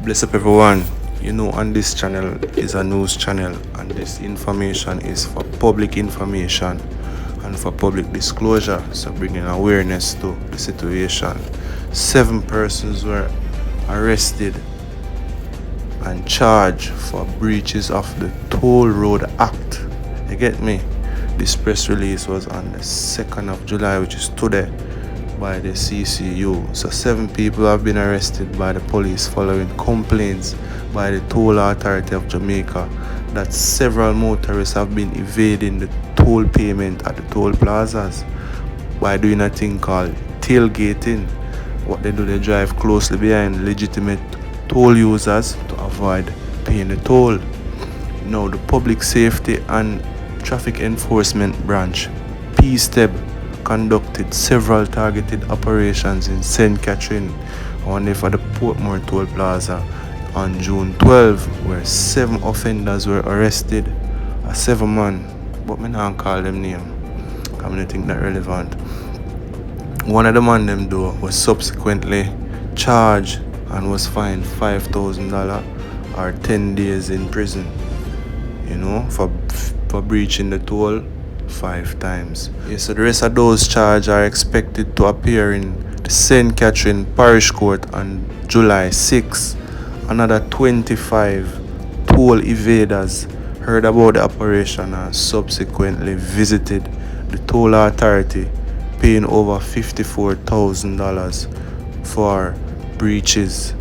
Bless up everyone. On this channel is a news channel, and this information is for public information and for public disclosure, so bringing awareness to the situation. 7 persons were arrested and charged for breaches of the Toll Road Act. You get me? This press release was on the 2nd of July, which is today, by the CCU. So 7 people have been arrested by the police following complaints by the Toll Authority of Jamaica that several motorists have been evading the toll payment at the toll plazas by doing a thing called tailgating. What they do, they drive closely behind legitimate toll users to avoid paying the toll. Now, the Public Safety and Traffic Enforcement Branch, PSTEB, conducted several targeted operations in St. Catherine and for the Portmore Toll Plaza on June 12, where 7 offenders were arrested. 7 man, but I don't call them name. I don't think that relevant. One of the man them though was subsequently charged and was fined $5,000 or 10 days in prison. For breaching the toll 5 times. So the rest of those charges are expected to appear in the St. Catherine Parish Court on July 6. Another 25 toll evaders heard about the operation and subsequently visited the toll authority, paying over $54,000 for breaches.